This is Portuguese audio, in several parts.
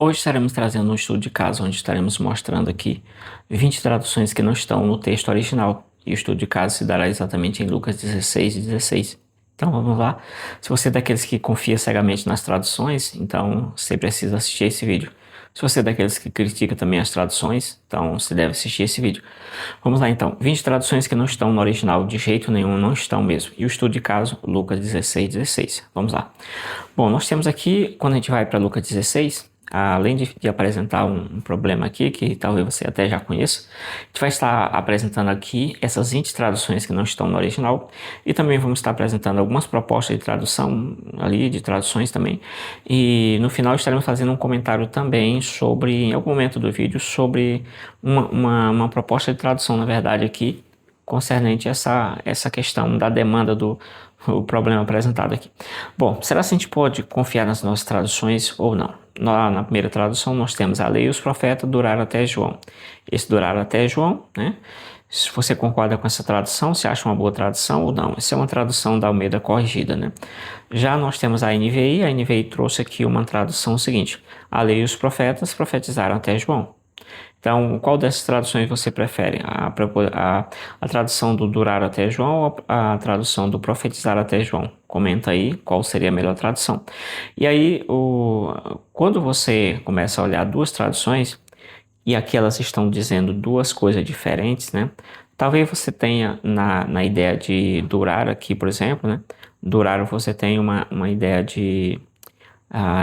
Hoje estaremos trazendo um estudo de caso onde estaremos mostrando aqui 20 traduções que não estão no texto original. E o estudo de caso se dará exatamente em Lucas 16 e 16. Então vamos lá. Se você é daqueles que confia cegamente nas traduções, então você precisa assistir esse vídeo. Se você é daqueles que critica também as traduções, então você deve assistir esse vídeo. Vamos lá então. 20 traduções que não estão no original de jeito nenhum, não estão mesmo. E o estudo de caso, Lucas 16 e 16. Vamos lá. Bom, nós temos aqui, quando a gente vai para Lucas 16, além de apresentar um problema aqui, que talvez você até já conheça, a gente vai estar apresentando aqui essas 20 traduções que não estão no original e também vamos estar apresentando algumas propostas de tradução ali, de traduções também. E no final estaremos fazendo um comentário também sobre, em algum momento do vídeo, sobre uma proposta de tradução, na verdade, aqui, concernente essa questão da demanda do o problema apresentado aqui. Bom, será que a gente pode confiar nas nossas traduções ou não? Na primeira tradução nós temos a lei e os profetas duraram até João. Esse duraram até João, né? Se você concorda com essa tradução, se acha uma boa tradução ou não. Essa é uma tradução da Almeida corrigida, né? Já nós temos a NVI trouxe aqui uma tradução seguinte: a lei e os profetas profetizaram até João. Então, qual dessas traduções você prefere? A tradução do durar até João ou a tradução do profetizar até João? Comenta aí qual seria a melhor tradução. E aí, quando você começa a olhar duas traduções, e aqui elas estão dizendo duas coisas diferentes, né? Talvez você tenha na ideia de durar aqui, por exemplo, né? Durar você tem uma ideia de...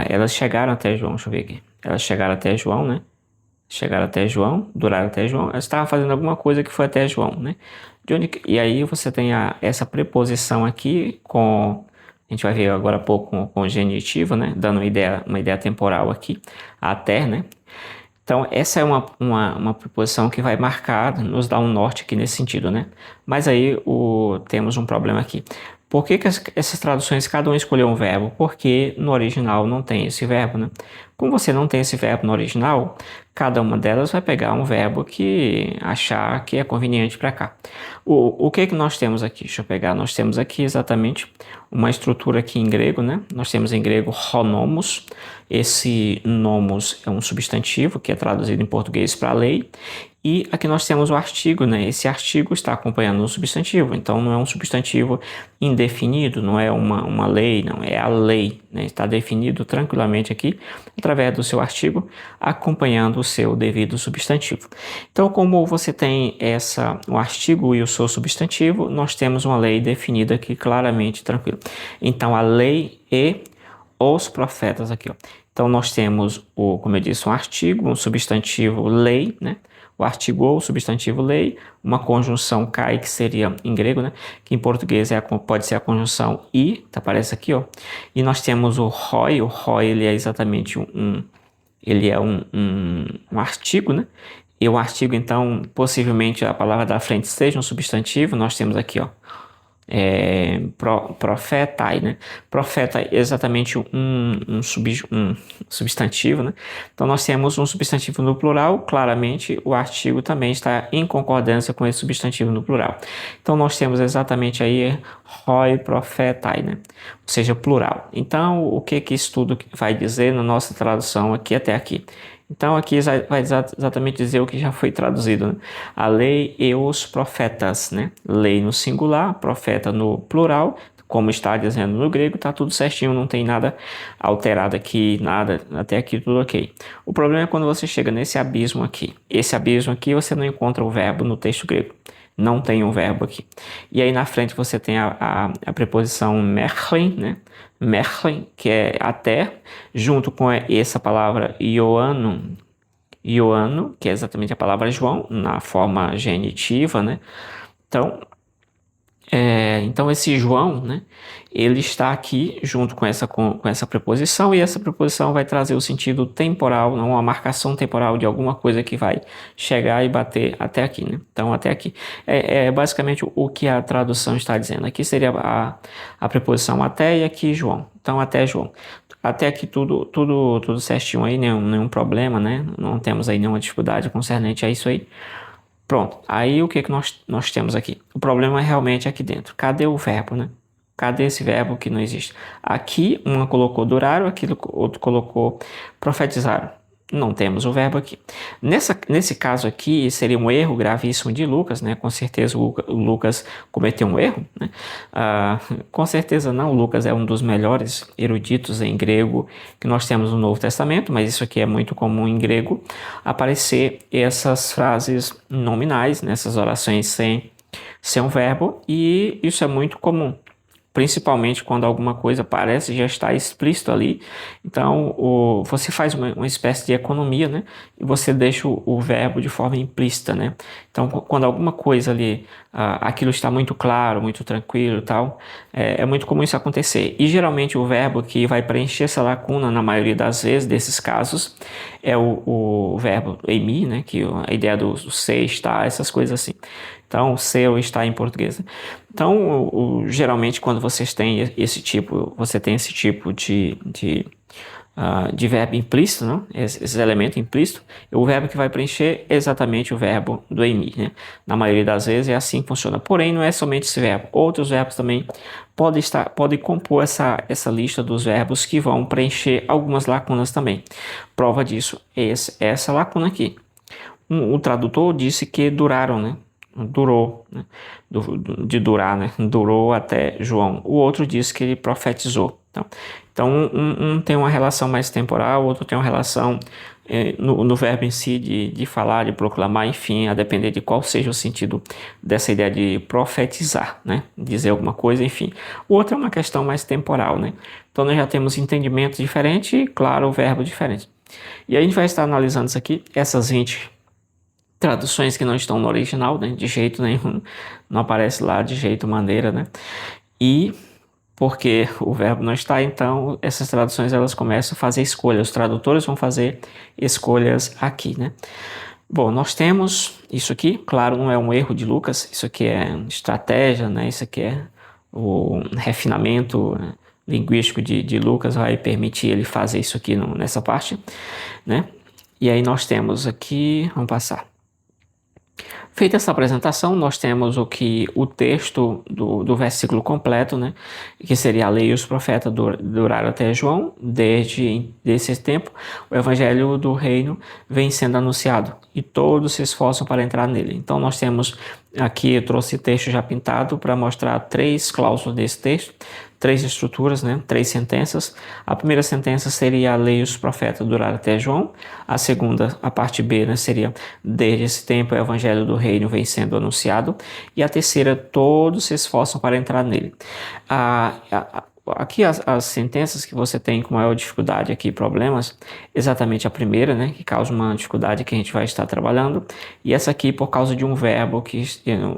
elas chegaram até João, deixa eu ver aqui. Elas chegaram até João, né? Chegaram até João, duraram até João, elas estavam fazendo alguma coisa que foi até João, né? E aí você tem essa preposição aqui com, a gente vai ver agora há pouco com o genitivo, né? Dando uma ideia temporal aqui, até, né? Então essa é uma preposição que vai marcar, nos dá um norte aqui nesse sentido, né? Mas aí temos um problema aqui. Por que essas traduções, cada um escolheu um verbo? Porque no original não tem esse verbo, né? Como você não tem esse verbo no original, cada uma delas vai pegar um verbo que achar que é conveniente para cá. O que que nós temos aqui? Deixa eu pegar. Nós temos aqui exatamente uma estrutura aqui em grego, né? Nós temos em grego honomos. Esse nomos é um substantivo que é traduzido em português para lei. E aqui nós temos o artigo, né? Esse artigo está acompanhando o substantivo, então não é um substantivo indefinido, não é uma lei, não, é a lei, né? Está definido tranquilamente aqui, através do seu artigo, acompanhando o seu devido substantivo. Então, como você tem o artigo e o seu substantivo, nós temos uma lei definida aqui claramente, tranquilo. Então, a lei e os profetas aqui, ó. Então, nós temos, como eu disse, um artigo, um substantivo lei, né? O artigo ou, o substantivo lei, uma conjunção kai, que seria em grego, né? Que em português pode ser a conjunção i, tá, aparece aqui, ó. E nós temos o roi ele é exatamente ele é um artigo, né? E o artigo, então, possivelmente a palavra da frente seja um substantivo, nós temos aqui, ó, profetai, né? Profeta é exatamente um substantivo, né? Então nós temos um substantivo no plural, claramente o artigo também está em concordância com esse substantivo no plural. Então nós temos exatamente aí roi profetai, né? Ou seja, plural. Então o que que isso tudo vai dizer na nossa tradução aqui até aqui? Então aqui vai exatamente dizer o que já foi traduzido, né? A lei e os profetas, né? Lei no singular, profeta no plural, como está dizendo no grego, está tudo certinho, não tem nada alterado aqui, nada, até aqui tudo ok. O problema é quando você chega nesse abismo aqui. Esse abismo aqui você não encontra o verbo no texto grego. Não tem um verbo aqui. E aí na frente você tem a preposição merlin, né? Merlin, que é até, junto com essa palavra ioanum, que é exatamente a palavra João, na forma genitiva, né? Então esse João, né, ele está aqui junto com essa preposição, e essa preposição vai trazer o sentido temporal, não, uma marcação temporal de alguma coisa que vai chegar e bater até aqui, né? Então até aqui. É basicamente o que a tradução está dizendo. Aqui seria a preposição até, e aqui João. Então até João. Até aqui tudo certinho aí, nenhum problema, né? Não temos aí nenhuma dificuldade concernente a isso aí. Pronto, aí o que que nós temos aqui? O problema é realmente aqui dentro. Cadê o verbo, né? Cadê esse verbo que não existe? Aqui uma colocou duraram, aqui outro colocou profetizaram. não temos o verbo aqui. Nesse caso aqui, seria um erro gravíssimo de Lucas, né? Com certeza o Lucas cometeu um erro, né? Com certeza não, Lucas é um dos melhores eruditos em grego que nós temos no Novo Testamento, mas isso aqui é muito comum em grego, aparecer essas frases nominais, nessas orações sem um verbo, e isso é muito comum. Principalmente quando alguma coisa parece já estar explícito ali. Então, você faz uma espécie de economia, né? E você deixa o verbo de forma implícita, né? Então, quando alguma coisa ali, aquilo está muito claro, muito tranquilo e tal, é muito comum isso acontecer. E geralmente o verbo que vai preencher essa lacuna, na maioria das vezes, desses casos, é o verbo emi, né? Que a ideia do ser, estar, essas coisas assim. Então, ser ou estar em português. Então, geralmente, quando vocês têm esse tipo, você tem esse tipo de verbo implícito, não? Esse elemento implícito, o verbo que vai preencher é exatamente o verbo do emi, né? Na maioria das vezes é assim que funciona. Porém, não é somente esse verbo. Outros verbos também podem compor essa lista dos verbos que vão preencher algumas lacunas também. Prova disso é essa lacuna aqui. O tradutor disse que duraram, né? Durou, né? De durar, né? Durou até João. O outro disse que ele profetizou. Então um tem uma relação mais temporal, o outro tem uma relação no verbo em si de falar, de proclamar, enfim, a depender de qual seja o sentido dessa ideia de profetizar, né? Dizer alguma coisa, enfim. O outro é uma questão mais temporal, né? Então nós já temos entendimento diferente e, claro, o verbo diferente. E aí a gente vai estar analisando isso aqui, essas 20 traduções que não estão no original, né? De jeito nenhum, não aparece lá de jeito maneira, né? E porque o verbo não está, então essas traduções elas começam a fazer escolhas. Os tradutores vão fazer escolhas aqui, né? Bom, nós temos isso aqui, claro, não é um erro de Lucas, isso aqui é estratégia, né? Isso aqui é o refinamento, né, linguístico de Lucas, vai permitir ele fazer isso aqui nessa parte, né? E aí nós temos aqui, vamos passar. Feita essa apresentação, nós temos o texto do versículo completo, né? Que seria a lei e os profetas duraram até João. Desde esse tempo, o evangelho do reino vem sendo anunciado e todos se esforçam para entrar nele. Então, nós temos aqui, eu trouxe texto já pintado para mostrar 3 cláusulas desse texto, 3 estruturas, né? 3 sentenças. A primeira sentença seria a lei e os profetas duraram até João. A segunda, a parte B, né, seria desde esse tempo o evangelho do reino vem sendo anunciado. E a terceira, todos se esforçam para entrar nele. Aqui as sentenças que você tem com maior dificuldade aqui, problemas, exatamente a primeira, né, que causa uma dificuldade que a gente vai estar trabalhando, e essa aqui por causa de um verbo,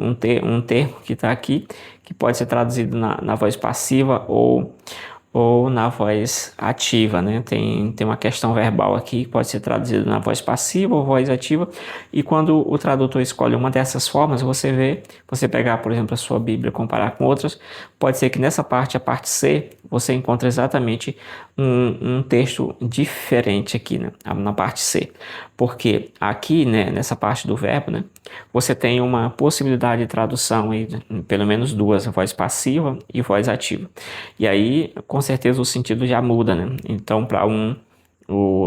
um termo que está aqui, que pode ser traduzido na voz passiva ou na voz ativa, né? Tem uma questão verbal aqui que pode ser traduzida na voz passiva ou voz ativa, e quando o tradutor escolhe uma dessas formas, você pegar, por exemplo, a sua Bíblia e comparar com outras, pode ser que nessa parte, a parte C, você encontre exatamente um texto diferente aqui, né? Na parte C, porque aqui, né, nessa parte do verbo, né, você tem uma possibilidade de tradução, pelo menos duas, voz passiva e voz ativa. E aí, com certeza, o sentido já muda, né? Então, para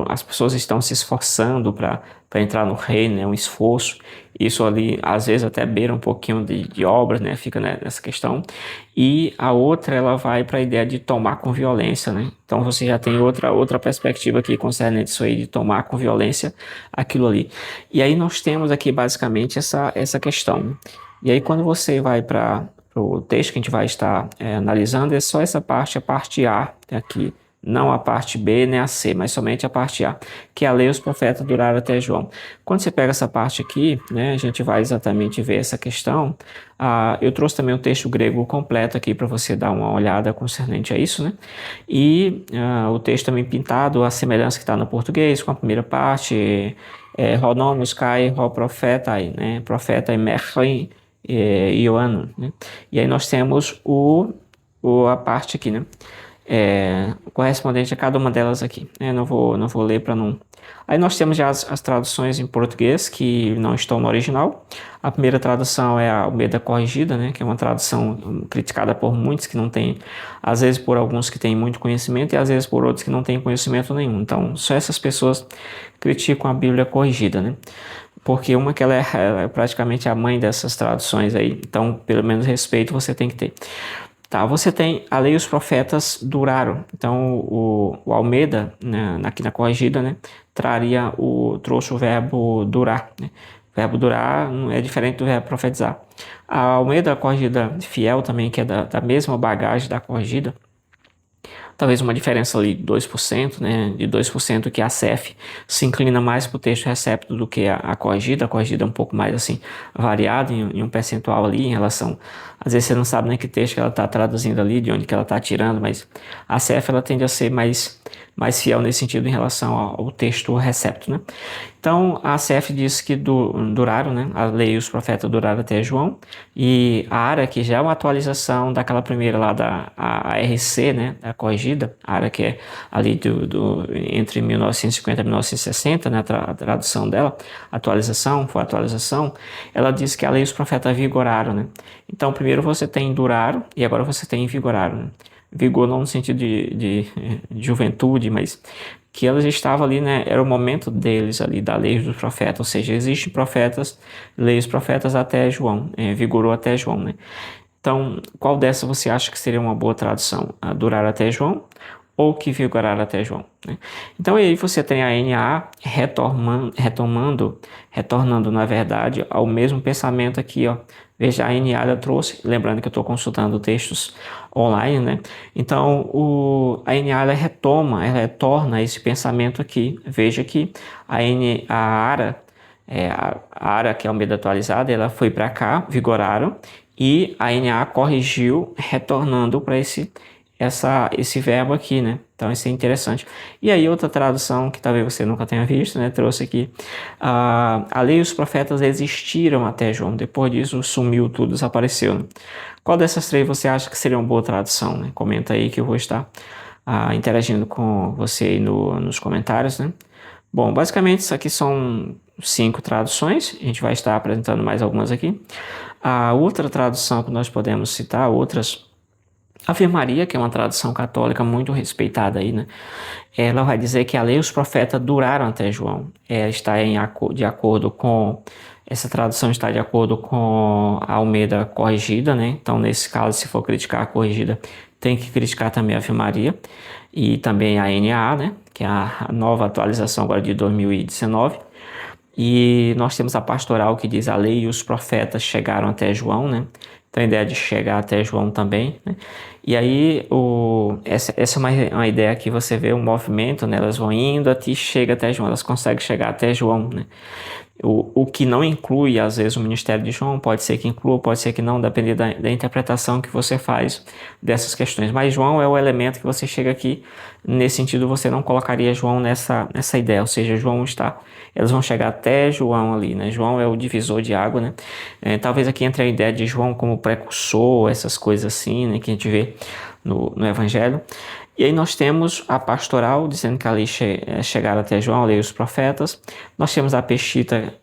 as pessoas estão se esforçando para entrar no reino, é um esforço. Isso ali, às vezes, até beira um pouquinho de obras, né? Fica nessa questão. E a outra, ela vai para a ideia de tomar com violência, né? Então, você já tem outra perspectiva aqui concernente isso aí, de tomar com violência aquilo ali. E aí, nós temos aqui, basicamente, essa questão, né? E aí, quando você vai para o texto que a gente vai estar analisando, é só essa parte, a parte A aqui, não a parte B nem a C, mas somente a parte A, que é a lei e os profetas duraram até João. Quando você pega essa parte aqui, né, a gente vai exatamente ver essa questão. Eu trouxe também o texto grego completo aqui para você dar uma olhada concernente a isso, né? E o texto também pintado, a semelhança que está no português com a primeira parte, Ronomos, Kai, Ro profeta, né? Profeta e Merlin, Ioano, né? E aí nós temos a parte aqui, né? Correspondente a cada uma delas aqui. Não vou ler para não Aí nós temos já as traduções em português que não estão no original. A primeira tradução é a Almeida Corrigida, né, que é uma tradução criticada por muitos que não têm, às vezes por alguns que têm muito conhecimento e às vezes por outros que não têm conhecimento nenhum. Então, só essas pessoas criticam a Bíblia corrigida, né? Porque uma que ela é praticamente a mãe dessas traduções aí. Então, pelo menos respeito você tem que ter. Tá, você tem a lei e os profetas duraram. Então, o Almeida, né, aqui na corrigida, né, trouxe o verbo durar. Né? O verbo durar é diferente do verbo profetizar. A Almeida, a corrigida fiel também, que é da mesma bagagem da corrigida, talvez uma diferença ali de 2%, né, de 2% que a CEF se inclina mais para o texto recepto do que a corrigida é um pouco mais assim, variada em um percentual ali em relação, às vezes você não sabe nem que texto que ela está traduzindo ali, de onde que ela está tirando, mas a CEF ela tende a ser mais fiel nesse sentido em relação ao texto recepto, né. Então, a CF diz que duraram, né? A lei e os profetas duraram até João. E a ARA, que já é uma atualização daquela primeira lá da a RC, né? A corrigida, a ARA que é ali entre 1950 e 1960, né? A tradução dela, foi a atualização. Ela diz que a lei e os profetas vigoraram, né? Então, primeiro você tem duraram e agora você tem vigoraram, né? Vigor não no sentido de juventude, mas que elas estavam ali, né? Era o momento deles ali, da lei dos profetas, ou seja, existem profetas, leis profetas até João, vigorou até João, né? Então, qual dessa você acha que seria uma boa tradução? A durar até João ou que vigorar até João, né? Então aí você tem a NA retornando na verdade ao mesmo pensamento aqui, ó. Veja, a NA ela trouxe, lembrando que eu estou consultando textos online, né? Então a NA ela retorna esse pensamento aqui. Veja que a ARA, a ARA que é a Almeida atualizada, ela foi para cá, vigoraram, e a NA corrigiu, retornando para esse verbo aqui, né? Então isso é interessante. E aí outra tradução que talvez você nunca tenha visto, né? Trouxe aqui, a lei e os profetas existiram até João, depois disso sumiu tudo, desapareceu, né? Qual dessas três você acha que seria uma boa tradução, né? Comenta aí que eu vou estar interagindo com você aí nos comentários, né? Bom, basicamente isso aqui são 5 traduções, a gente vai estar apresentando mais algumas aqui. A outra tradução que nós podemos citar, Ave Maria, que é uma tradução católica muito respeitada aí, né? Ela vai dizer que a lei e os profetas duraram até João. De acordo com... Essa tradução está de acordo com a Almeida corrigida, né? Então, nesse caso, se for criticar a corrigida, tem que criticar também a Ave Maria. E também a NA, né? Que é a nova atualização agora de 2019. E nós temos a pastoral que diz a lei e os profetas chegaram até João, né? Então a ideia de chegar até João também, né? E aí essa é uma ideia que você vê um movimento, né? Elas vão indo até chega até João, elas conseguem chegar até João, né? O que não inclui, às vezes, o ministério de João, pode ser que inclua, pode ser que não, depende da interpretação que você faz dessas questões. Mas João é o elemento que você chega aqui, nesse sentido, você não colocaria João nessa ideia, ou seja, elas vão chegar até João ali, né? João é o divisor de água, né? Talvez aqui entre a ideia de João como precursor, essas coisas assim, né, que a gente vê no Evangelho. E aí nós temos a pastoral, dizendo que ali chegaram até João, a lei e os profetas. Nós temos a Peshita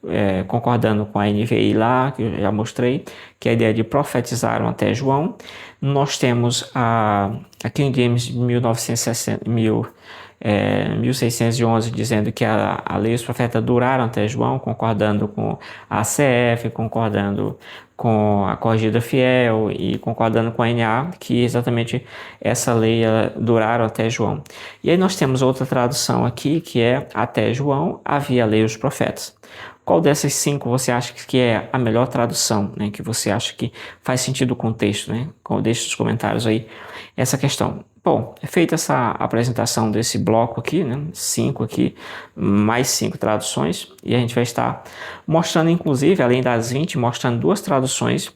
concordando com a NVI lá, que eu já mostrei, que é a ideia de profetizaram até João. Nós temos a King James de 1611, dizendo que a lei e os profetas duraram até João, concordando com a CF, concordando com a corrigida fiel e concordando com a NA, que exatamente essa lei duraram até João. E aí nós temos outra tradução aqui, que é até João havia a lei e os profetas. Qual dessas 5 você acha que é a melhor tradução, né? Que você acha que faz sentido com o texto, né? Deixe nos comentários aí essa questão. Bom, feita essa apresentação desse bloco aqui, né? 5 aqui, mais 5 traduções, e a gente vai estar mostrando, inclusive, além das 20, mostrando 2 traduções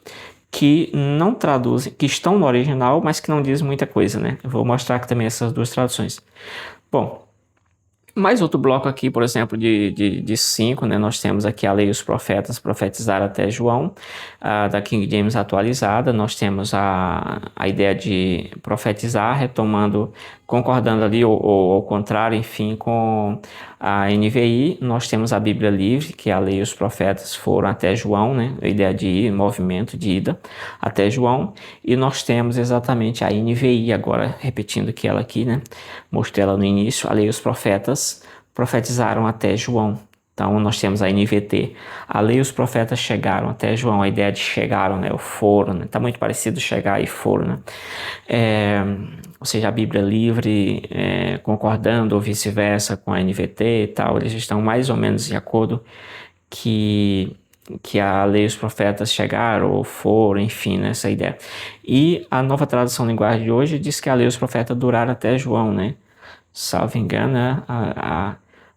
que não traduzem, que estão no original, mas que não dizem muita coisa, né? Eu vou mostrar aqui também essas 2 traduções. Bom, mais outro bloco aqui, por exemplo, de 5, né? Nós temos aqui a lei e os profetas profetizaram até João, da King James atualizada. Nós temos a ideia de profetizar, retomando concordando ali, ou ao contrário, enfim, com a NVI, nós temos a Bíblia livre, que a lei e os profetas foram até João, né? A ideia de ir, movimento de ida até João, e nós temos exatamente a NVI, agora repetindo que ela aqui, né? Mostrei ela no início, a lei e os profetas profetizaram até João. Então, nós temos a NVT. A lei e os profetas chegaram até João. A ideia de chegaram, né? O foram, né? Tá muito parecido chegar e foram, né? Ou seja, a Bíblia livre, concordando ou vice-versa com a NVT e tal, eles estão mais ou menos de acordo que a lei e os profetas chegaram ou foram, enfim, nessa ideia. E a nova tradução linguagem de hoje diz que a lei e os profetas duraram até João, né? Salvo engano, né?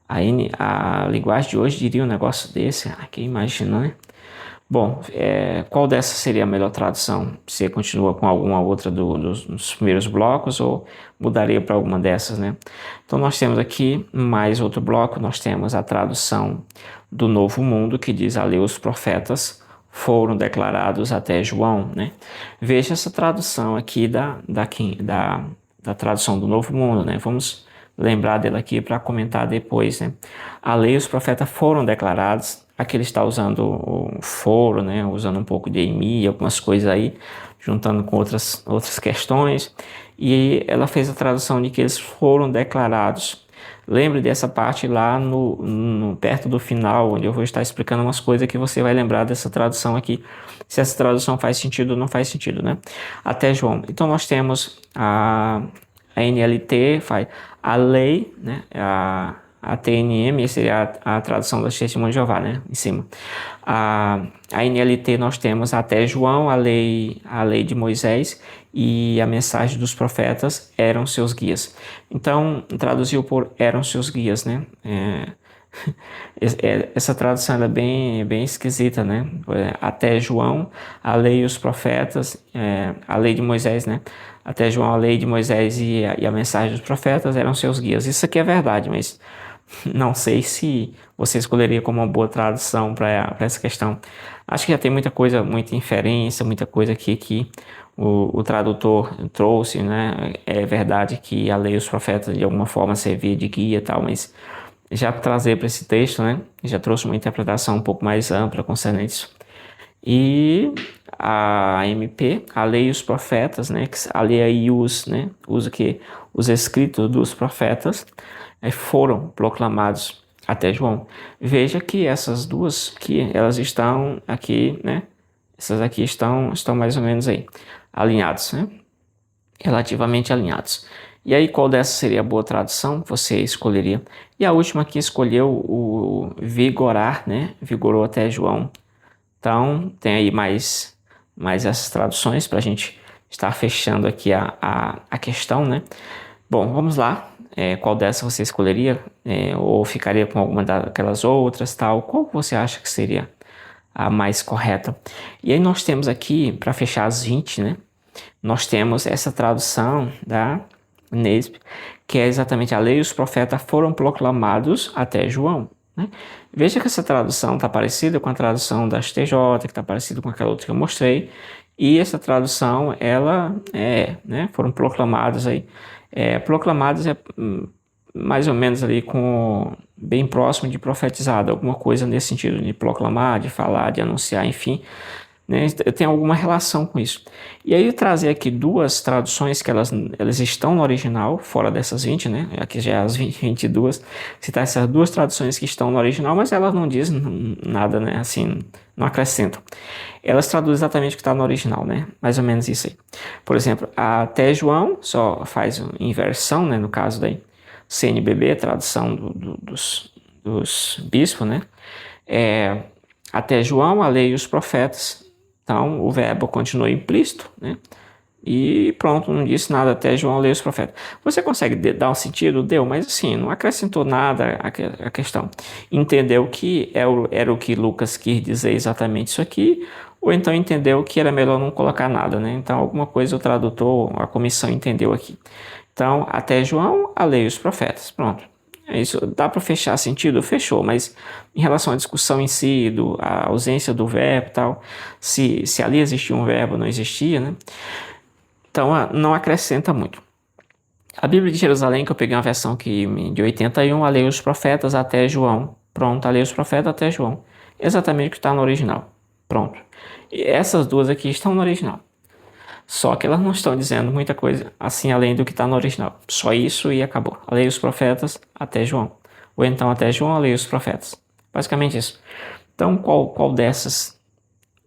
A linguagem de hoje diria um negócio desse, aqui imagina, né? Bom, qual dessas seria a melhor tradução? Você continua com alguma outra dos primeiros blocos ou mudaria para alguma dessas, né? Então nós temos aqui mais outro bloco, nós temos a tradução do Novo Mundo, que diz: ali os profetas foram declarados até João, né? Veja essa tradução aqui da tradução do Novo Mundo, né? Vamos lembrar dela aqui para comentar depois, né? A lei e os profetas foram declarados. Aqui ele está usando o foro, né? Usando um pouco de Emi, algumas coisas aí, juntando com outras questões. E ela fez a tradução de que eles foram declarados. Lembre dessa parte lá perto do final, onde eu vou estar explicando umas coisas que você vai lembrar dessa tradução aqui. Se essa tradução faz sentido ou não faz sentido, né? Até João. Então nós temos a NLT, faz a lei, né? A TNM seria a tradução das Testemunhas de Jeová, né? Em cima. A NLT nós temos até João, a lei de Moisés e a mensagem dos profetas eram seus guias. Então, traduziu por eram seus guias, né? Essa tradução é bem esquisita, né? Até João, a lei e os profetas, a lei de Moisés, né? Até João, a lei de Moisés e a mensagem dos profetas eram seus guias. Isso aqui é verdade, mas não sei se você escolheria como uma boa tradução para essa questão. Acho que já tem muita coisa, muita inferência, muita coisa aqui que o tradutor trouxe, né? É verdade que a lei e os profetas de alguma forma servia de guia e tal, mas já trazer para esse texto, né? Já trouxe uma interpretação um pouco mais ampla concernente isso. E a MP, a lei e os profetas, né? A lei aí usa, né? Usa que os escritos dos profetas foram proclamados até João. Veja que essas duas aqui, elas estão aqui, né? Essas aqui estão mais ou menos aí alinhados, né? Relativamente alinhados. E aí, qual dessas seria a boa tradução? Você escolheria. E a última aqui escolheu o vigorar, né? Vigorou até João. Então, tem aí mais essas traduções para a gente estar fechando aqui a questão, né? Bom, vamos lá. Qual dessas você escolheria? Ou ficaria com alguma daquelas outras, tal? Qual você acha que seria a mais correta? E aí nós temos aqui, para fechar as 20, né? Nós temos essa tradução da Nesp, que é exatamente a lei e os profetas foram proclamados até João, né? Veja que essa tradução está parecida com a tradução da STJ, que está parecida com aquela outra que eu mostrei, e essa tradução, ela né, foram proclamados aí. Proclamados mais ou menos ali bem próximo de profetizado, alguma coisa nesse sentido, de proclamar, de falar, de anunciar, enfim, né? Tem alguma relação com isso. E aí eu trazer aqui duas traduções que elas estão no original, fora dessas 20, né? Aqui já é as 22, citar essas duas traduções que estão no original, mas elas não dizem nada, né? Assim, não acrescentam. Elas traduzem exatamente o que está no original, né? Mais ou menos isso aí. Por exemplo, até João só faz inversão, né? No caso daí, CNBB, tradução dos bispos, né? Até João, a lei e os profetas. Então, o verbo continua implícito, né? E pronto, não disse nada até João ler os profetas. Você consegue dar um sentido? Deu, mas assim, não acrescentou nada à questão. Entendeu que era o que Lucas quis dizer exatamente isso aqui, ou então entendeu que era melhor não colocar nada, né? Então, alguma coisa o tradutor, a comissão entendeu aqui. Então, até João, a lei e os profetas. Pronto. É isso. Dá para fechar sentido? Fechou, mas em relação à discussão em si, a ausência do verbo e tal, se ali existia um verbo, não existia, né? Então, não acrescenta muito. A Bíblia de Jerusalém, que eu peguei uma versão aqui de 81, a lei os profetas até João. Pronto, a lei os profetas até João. Exatamente o que está no original. Pronto. E essas duas aqui estão no original. Só que elas não estão dizendo muita coisa assim além do que está no original. Só isso e acabou. A lei os profetas até João. Ou então até João, a lei os profetas. Basicamente isso. Então, qual dessas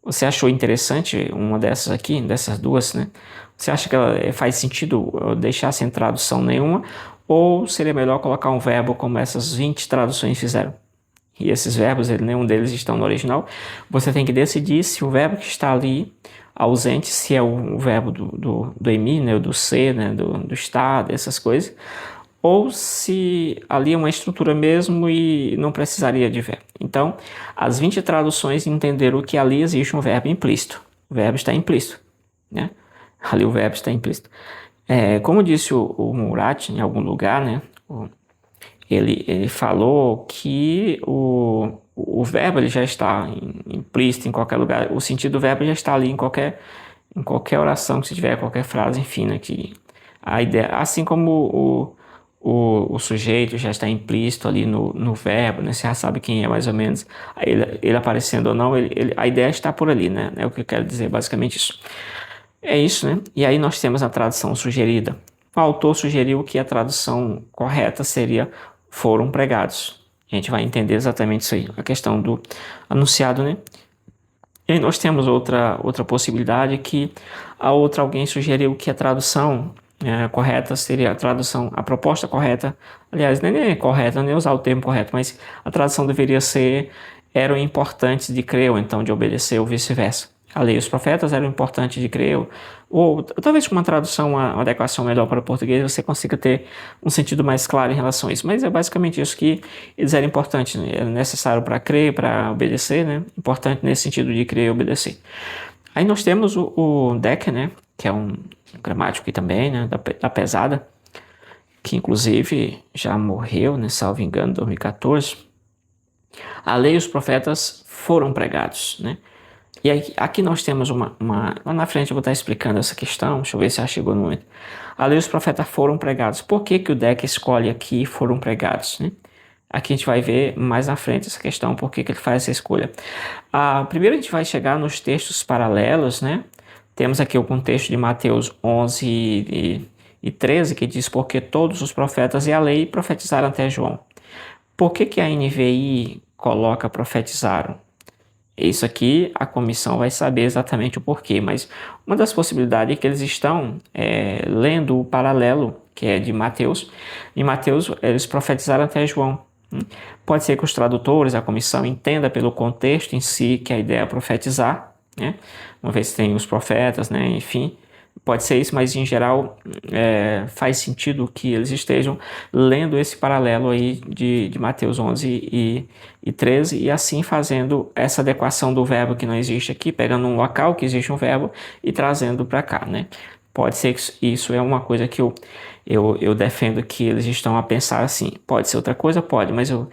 você achou interessante? Uma dessas aqui, dessas duas, né? Você acha que ela faz sentido eu deixar sem tradução nenhuma? Ou seria melhor colocar um verbo como essas 20 traduções fizeram? E esses verbos, nenhum deles estão no original. Você tem que decidir se o verbo que está ali ausente, se é o verbo do emi, né, do ser, né, do estar, dessas coisas, ou se ali é uma estrutura mesmo e não precisaria de verbo. Então, as 20 traduções entenderam que ali existe um verbo implícito. O verbo está implícito, né? Ali o verbo está implícito. Como disse o Murat em algum lugar, né? Ele falou que o verbo ele já está implícito em qualquer lugar. O sentido do verbo já está ali em qualquer oração que se tiver, qualquer frase, enfim, né? Que a ideia, assim como o sujeito já está implícito ali no verbo, né? Você já sabe quem é mais ou menos, ele aparecendo ou não, a ideia está por ali, né? É o que eu quero dizer, basicamente isso. É isso, né? E aí nós temos a tradução sugerida. O autor sugeriu que a tradução correta seria foram pregados. A gente vai entender exatamente isso aí, a questão do anunciado, né? E aí nós temos outra possibilidade que alguém sugeriu que a tradução correta seria a proposta correta, aliás, nem é correta, nem usar o termo correto, mas a tradução deveria ser eram importantes de crer ou então de obedecer ou vice-versa. A lei e os profetas eram importantes de crer ou talvez com uma tradução, uma adequação melhor para o português, você consiga ter um sentido mais claro em relação a isso. Mas é basicamente isso que eles eram importantes, né? Era necessário para crer, para obedecer, né? Importante nesse sentido de crer e obedecer. Aí nós temos o Decker, né? Que é um gramático aqui também, né? Da pesada, que inclusive já morreu, né? Salvo engano, em 2014. A lei e os profetas foram pregados, né? E aqui nós temos lá na frente eu vou estar explicando essa questão, deixa eu ver se já chegou no momento. A lei e os profetas foram pregados. Por que o Deck escolhe aqui foram pregados, né? Aqui a gente vai ver mais na frente essa questão, por que ele faz essa escolha. Primeiro a gente vai chegar nos textos paralelos, né? Temos aqui o contexto de Mateus 11 e 13, que diz, porque todos os profetas e a lei profetizaram até João. Por que a NVI coloca profetizaram? Isso aqui a comissão vai saber exatamente o porquê, mas uma das possibilidades é que eles estão lendo o paralelo, que é de Mateus. Em Mateus, eles profetizaram até João. Pode ser que os tradutores, a comissão, entenda pelo contexto em si que a ideia é profetizar, né? Uma vez que tem os profetas, né? Enfim, pode ser isso, mas em geral faz sentido que eles estejam lendo esse paralelo aí de Mateus 11 e 13 e assim fazendo essa adequação do verbo que não existe aqui, pegando um local que existe um verbo e trazendo para cá, né? Pode ser que isso é uma coisa que eu defendo que eles estão a pensar assim. Pode ser outra coisa? Pode, mas eu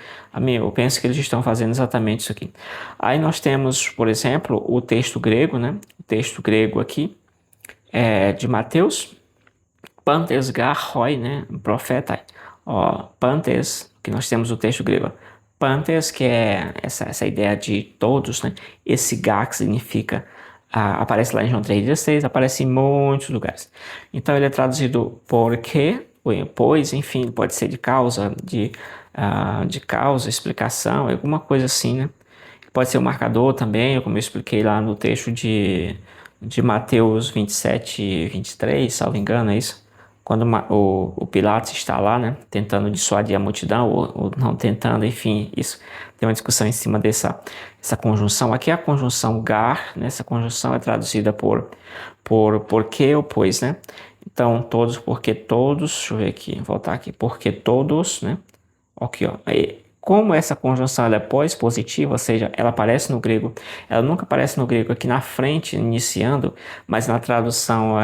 penso que eles estão fazendo exatamente isso aqui. Aí nós temos, por exemplo, o texto grego, né? O texto grego aqui, de Mateus, Pantes Garroi, né, profeta, Pantes, que nós temos o texto grego, Pantes, que é essa ideia de todos, né, esse Gar que significa, aparece lá em João 3,16, aparece em muitos lugares. Então ele é traduzido porque, pois, enfim, pode ser de causa, de causa, explicação, alguma coisa assim, né. Pode ser um marcador também, como eu expliquei lá no texto de Mateus 27 e 23, salvo engano, é isso? Quando o Pilatos está lá, né, tentando dissuadir a multidão, ou não tentando, enfim, isso. Tem uma discussão em cima dessa conjunção. Aqui a conjunção gar, né, essa conjunção é traduzida por porque ou pois, né? Então, todos, porque todos, deixa eu ver aqui, voltar aqui, porque todos, né? Aqui, ó. Aí, como essa conjunção ela é pós-positiva, ou seja, ela aparece no grego, ela nunca aparece no grego aqui na frente, iniciando, mas na tradução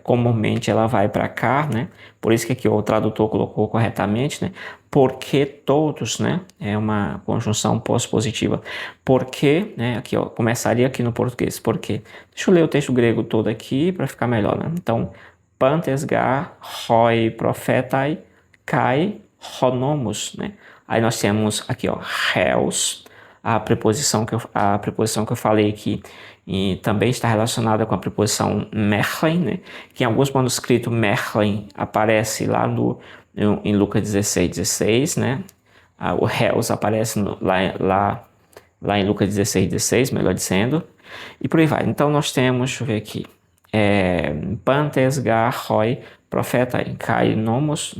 comumente ela vai para cá, né? Por isso que aqui o tradutor colocou corretamente, né? Porque todos, né? É uma conjunção pós-positiva. Porque, né? Aqui, ó, começaria aqui no português. Porque. Deixa eu ler o texto grego todo aqui para ficar melhor, né? Então, pantesgar, hoi profetai, kai honomos, né? Aí nós temos aqui, ó, réus, a preposição que eu falei aqui e também está relacionada com a preposição merlen, né? Que em alguns manuscritos merlen aparece lá em Lucas 16:16, né? O réus aparece lá em Lucas 16:16, melhor dizendo, e por aí vai. Então nós temos, deixa eu ver aqui, pantes, garroi, profeta, kai, nomos,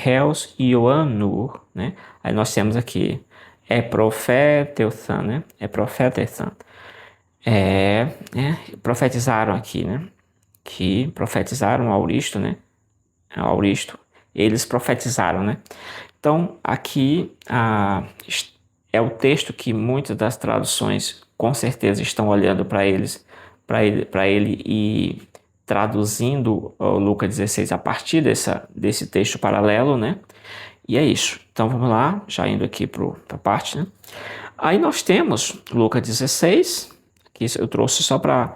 réus, ioanur, né? Aí nós temos aqui, profeteusan, né? Profeteusan. Profetizaram aqui, né? Que profetizaram Auristo, né? Auristo, eles profetizaram, né? Então, aqui é o texto que muitas das traduções com certeza estão olhando para ele e traduzindo o Lucas 16 a partir desse texto paralelo, né? E é isso. Então vamos lá, já indo aqui para a parte, né? Aí nós temos Lucas 16, que eu trouxe só para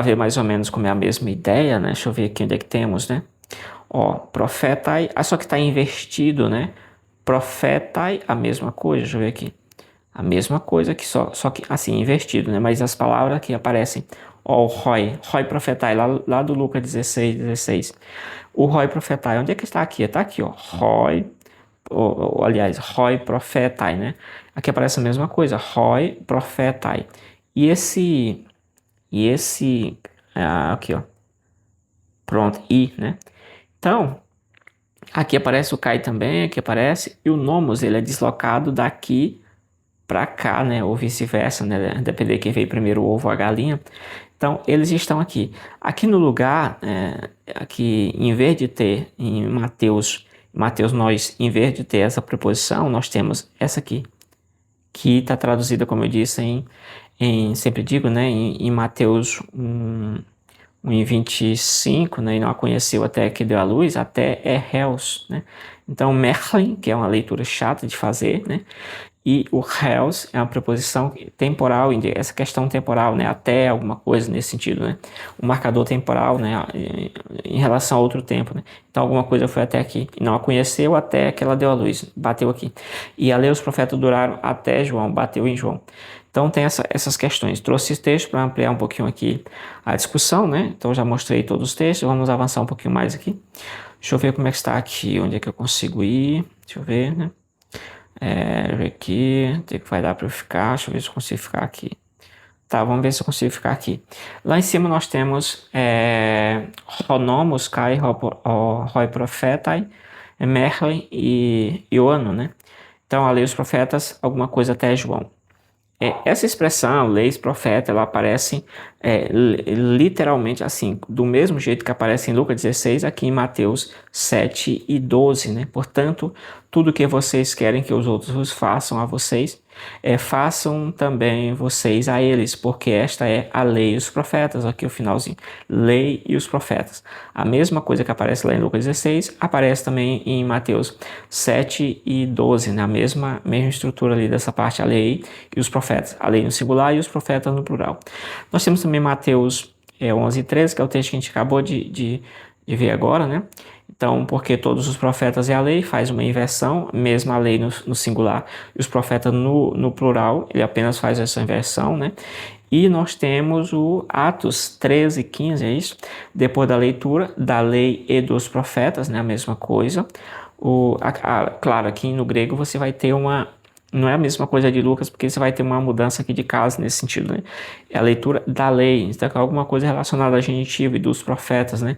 ver mais ou menos como é a mesma ideia, né? Deixa eu ver aqui onde é que temos, né? Ó, profetai, só que está invertido, né? Profetai, a mesma coisa, deixa eu ver aqui. A mesma coisa, que só que assim, invertido, né? Mas as palavras que aparecem, ó, o roi profetai, lá do Lucas 16:16. O roi profetai, onde é que está aqui? Está aqui, ó, roi, aliás, roi profetai, né? Aqui aparece a mesma coisa, roi profetai. Aqui, ó, pronto, né? Então, aqui aparece o Kai também, aqui aparece, e o nomos, ele é deslocado daqui para cá, né, ou vice-versa, né, depender de quem veio primeiro, o ovo ou a galinha. Então, eles estão aqui. Aqui no lugar, aqui, em vez de ter em Mateus, nós, em vez de ter essa preposição, nós temos essa aqui, que está traduzida, como eu disse, sempre digo, né, em Mateus 1:25, né, e não a conheceu até que deu à luz, até é réus, né? Então, merlin, que é uma leitura chata de fazer, né? E o réus é uma preposição temporal, essa questão temporal, né? Até alguma coisa nesse sentido, né? O marcador temporal, né? Em relação a outro tempo, né? Então alguma coisa foi até aqui. E não a conheceu até que ela deu a luz, bateu aqui. E a lei os profetas duraram até João, bateu em João. Então tem essas questões. Trouxe esse texto para ampliar um pouquinho aqui a discussão, né? Então já mostrei todos os textos, vamos avançar um pouquinho mais aqui. Deixa eu ver como é que está aqui, onde é que eu consigo ir. Deixa eu ver, né? Ver aqui, tem que vai dar para eu ficar, deixa eu ver se eu consigo ficar aqui. Tá, vamos ver se eu consigo ficar aqui. Lá em cima nós temos Ronomos, Kai, Roi Profetai, Merlin e Ioano, né? Então, a lei dos profetas, alguma coisa até João. Essa expressão, leis, profeta, ela aparece literalmente assim, do mesmo jeito que aparece em Lucas 16, aqui em Mateus 7:12, né? Portanto, tudo que vocês querem que os outros vos façam a vocês, façam também vocês a eles, porque esta é a lei e os profetas, aqui o finalzinho, lei e os profetas. A mesma coisa que aparece lá em Lucas 16, aparece também em Mateus 7:12, né? A mesma estrutura ali dessa parte, a lei e os profetas, a lei no singular e os profetas no plural. Nós temos também Mateus 11:13, que é o texto que a gente acabou de ver agora, né? Então, porque todos os profetas é a lei, faz uma inversão, mesmo a lei no singular e os profetas no plural, ele apenas faz essa inversão, né? E nós temos o Atos 13:15, é isso? Depois da leitura da lei e dos profetas, né? A mesma coisa. Claro, aqui no grego você vai ter não é a mesma coisa de Lucas, porque você vai ter uma mudança aqui de caso nesse sentido, né? É a leitura da lei, então é alguma coisa relacionada a genitivo e dos profetas, né?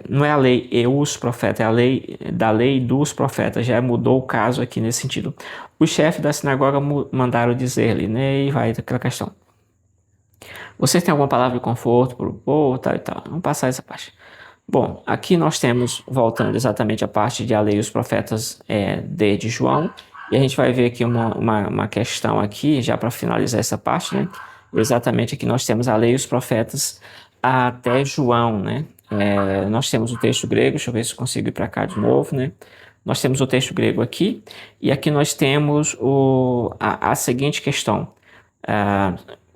Não é a lei e os profetas, é a lei da lei e dos profetas, já mudou o caso aqui nesse sentido. Os chefes da sinagoga mandaram dizer-lhe, né? E vai aquela questão. Vocês têm alguma palavra de conforto para o povo, tal e tal? Vamos passar essa parte. Bom, aqui nós temos, voltando exatamente a parte de a lei e os profetas de João, e a gente vai ver aqui uma questão aqui, já para finalizar essa parte, né? Exatamente aqui nós temos a lei e os profetas até João, né? Nós temos o texto grego, deixa eu ver se eu consigo ir para cá de novo, né? Nós temos o texto grego aqui, e aqui nós temos a seguinte questão.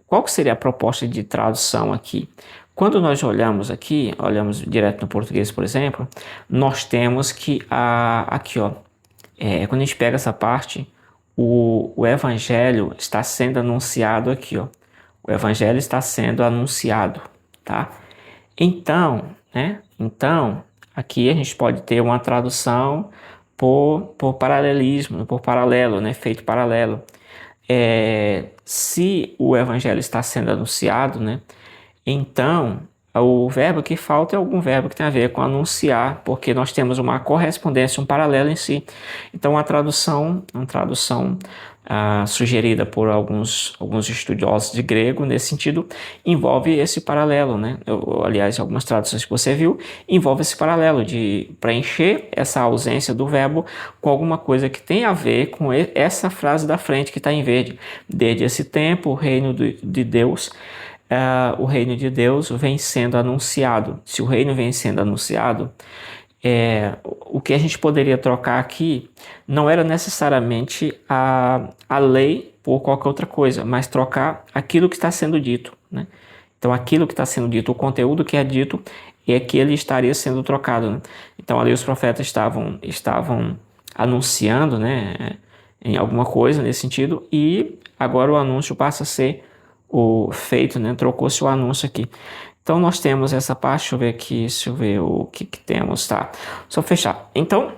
Qual que seria a proposta de tradução aqui? Quando nós olhamos aqui, olhamos direto no português, por exemplo, nós temos que aqui, ó, quando a gente pega essa parte, o evangelho está sendo anunciado aqui, ó. O evangelho está sendo anunciado, tá? Então, né? Então, aqui a gente pode ter uma tradução por paralelismo, por paralelo, né? Feito paralelo. Se o evangelho está sendo anunciado, né? Então, o verbo que falta é algum verbo que tem a ver com anunciar, porque nós temos uma correspondência, um paralelo em si. Então, uma tradução sugerida por alguns estudiosos de grego, nesse sentido, envolve esse paralelo, né? Aliás, algumas traduções que você viu, envolve esse paralelo de preencher essa ausência do verbo com alguma coisa que tem a ver com essa frase da frente que está em verde. Desde esse tempo, o reino de Deus o reino de Deus vem sendo anunciado. Se o reino vem sendo anunciado, o que a gente poderia trocar aqui não era necessariamente a lei por qualquer outra coisa, mas trocar aquilo que está sendo dito, né? Então, aquilo que está sendo dito, o conteúdo que é dito, é que ele estaria sendo trocado, né? Então, ali os profetas estavam anunciando, né, em alguma coisa nesse sentido, e agora o anúncio passa a ser o feito, né? Trocou-se o anúncio aqui. Então nós temos essa parte, deixa eu ver aqui, deixa eu ver o que temos, tá? Só fechar. Então,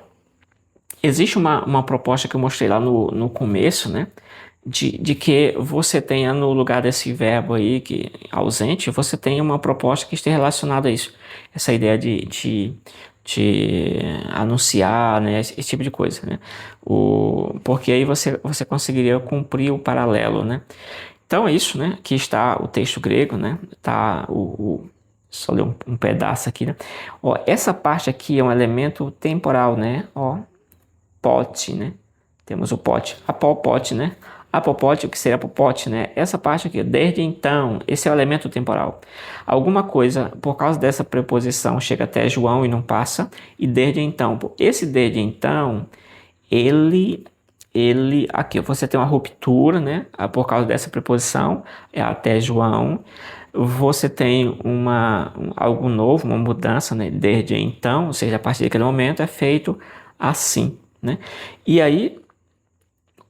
existe uma proposta que eu mostrei lá no começo, né? De que você tenha no lugar desse verbo aí, que ausente, você tenha uma proposta que esteja relacionada a isso. Essa ideia de anunciar, né? Esse tipo de coisa, né? Porque aí você conseguiria cumprir o paralelo, né? Então é isso, né? Aqui está o texto grego, né? Tá só ler um pedaço aqui, né? Ó, essa parte aqui é um elemento temporal, né? Ó, pote, né? Temos o pote, apopote, né? Apopote, o que seria apopote, né? Essa parte aqui, desde então, esse é o elemento temporal. Alguma coisa, por causa dessa preposição, chega até João e não passa, e desde então, esse desde então, aqui você tem uma ruptura, né? Por causa dessa preposição, até João. Você tem algo novo, uma mudança, né? Desde então, ou seja, a partir daquele momento é feito assim, né? E aí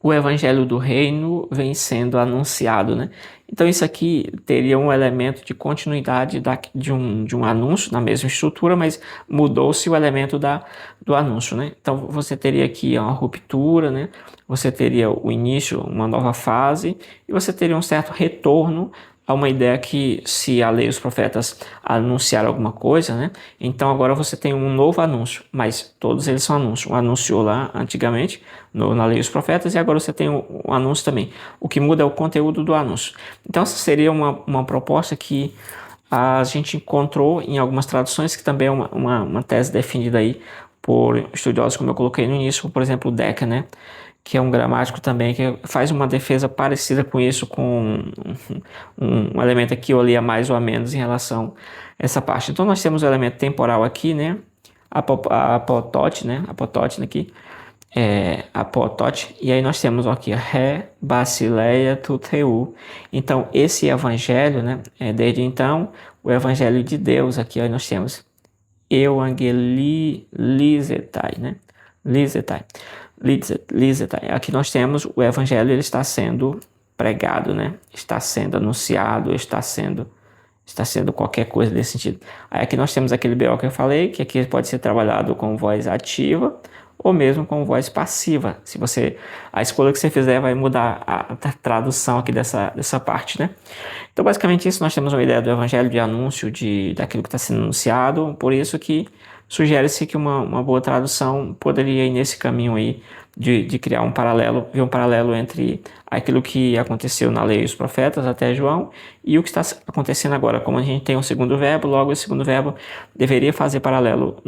o evangelho do reino vem sendo anunciado, né? Então isso aqui teria um elemento de continuidade de um anúncio na mesma estrutura, mas mudou-se o elemento do anúncio, né? Então você teria aqui uma ruptura, né? Você teria o início, uma nova fase, e você teria um certo retorno a uma ideia que se a lei e os profetas anunciaram alguma coisa, né? Então agora você tem um novo anúncio, mas todos eles são anúncios. Um anunciou lá antigamente, na lei e os profetas, e agora você tem um anúncio também. O que muda é o conteúdo do anúncio. Então essa seria uma proposta que a gente encontrou em algumas traduções, que também é uma tese defendida aí por estudiosos, como eu coloquei no início, por exemplo, o Decker, né? Que é um gramático também, que faz uma defesa parecida com isso, com um elemento aqui ou ali a mais ou a menos em relação a essa parte. Então nós temos o elemento temporal aqui, né? Apotote, né? Apotote aqui. Apotote. E aí nós temos aqui Ré, Basileia, Tuteu. Então esse evangelho, né? Desde então, o evangelho de Deus, aqui aí nós temos Evangelizetai, né? Lizetai. Aqui nós temos o evangelho, ele está sendo pregado, né? Está sendo anunciado, está sendo qualquer coisa desse sentido. Aí aqui nós temos aquele BO que eu falei, que aqui pode ser trabalhado com voz ativa ou mesmo com voz passiva. A escolha que você fizer vai mudar a tradução aqui dessa parte, né? Então basicamente isso, nós temos uma ideia do evangelho de anúncio daquilo que está sendo anunciado, por isso que sugere-se que uma boa tradução poderia ir nesse caminho aí de criar ver um paralelo entre aquilo que aconteceu na lei e os profetas até João e o que está acontecendo agora. Como a gente tem um segundo verbo, logo esse segundo verbo deveria fazer paralelo,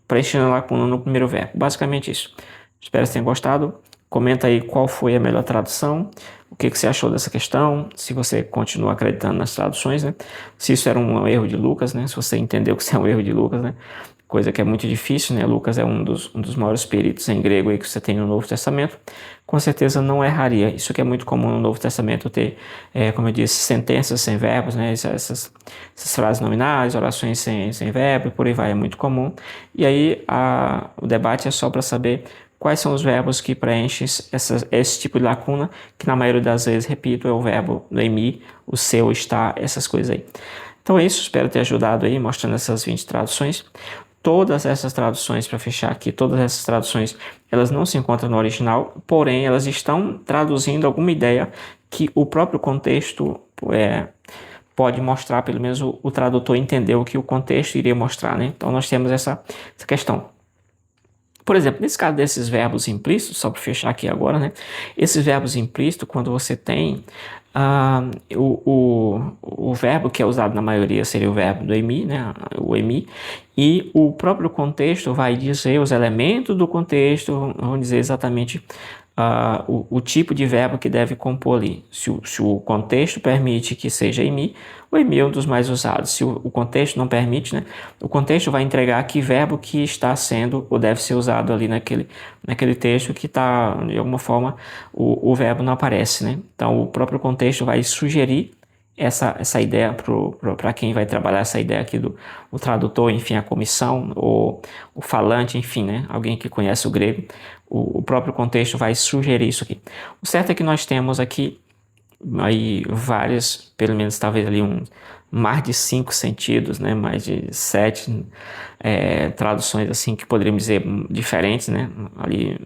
preenchendo a lacuna no primeiro verbo. Basicamente isso. Espero que vocês tenham gostado. Comenta aí qual foi a melhor tradução, o que você achou dessa questão, se você continua acreditando nas traduções, né? Se isso era um erro de Lucas, né? Se você entendeu que isso é um erro de Lucas, né? Coisa que é muito difícil, né? Lucas é um dos maiores peritos em grego aí que você tem no Novo Testamento. com certeza não erraria. Isso que é muito comum no Novo Testamento ter, como eu disse, sentenças sem verbos, né? Essas frases nominais, orações sem verbo, e por aí vai, é muito comum. E aí o debate é só para saber quais são os verbos que preenchem esse tipo de lacuna, que na maioria das vezes, repito, é o verbo do emi, o ser, o estar, essas coisas aí. Então é isso, espero ter ajudado aí, mostrando essas 20 traduções. Todas essas traduções, para fechar aqui, todas essas traduções, elas não se encontram no original, porém elas estão traduzindo alguma ideia que o próprio contexto pode mostrar, pelo menos o tradutor entendeu o que o contexto iria mostrar, né? Então nós temos essa questão. Por exemplo, nesse caso desses verbos implícitos, só para fechar aqui agora, né? Esses verbos implícitos, quando você tem o verbo que é usado na maioria seria o verbo do emi, né? O emi, e o próprio contexto vai dizer os elementos do contexto, vão dizer exatamente o tipo de verbo que deve compor ali. Se o contexto permite que seja emi, o emi é um dos mais usados. Se o contexto não permite, né, o contexto vai entregar que verbo que está sendo ou deve ser usado ali naquele texto que está, de alguma forma, o verbo não aparece, né? Então, o próprio contexto vai sugerir essa ideia para quem vai trabalhar essa ideia aqui o tradutor, enfim, a comissão, ou o falante, enfim, né? Alguém que conhece o grego, o próprio contexto vai sugerir isso aqui. O certo é que nós temos aqui aí várias, pelo menos talvez ali mais de 5 sentidos, né? Mais de 7 traduções assim que poderíamos dizer diferentes, né? Ali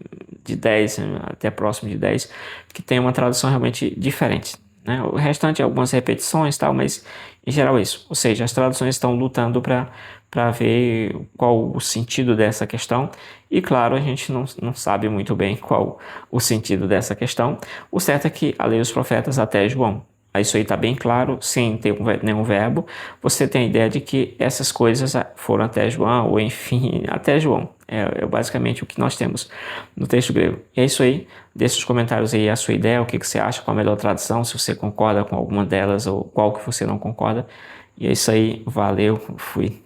de 10 até próximo de 10, que tem uma tradução realmente diferente. Né? O restante é algumas repetições, tal, mas em geral é isso. Ou seja, as traduções estão lutando para ver qual o sentido dessa questão. E claro, a gente não sabe muito bem qual o sentido dessa questão. O certo é que a lei dos profetas até João. Isso aí está bem claro, sem ter nenhum verbo. Você tem a ideia de que essas coisas foram até João, ou enfim, até João. É basicamente o que nós temos no texto grego. E é isso aí. Deixe os comentários aí a sua ideia, o que você acha, qual a melhor tradução, se você concorda com alguma delas ou qual que você não concorda. E é isso aí. Valeu, fui.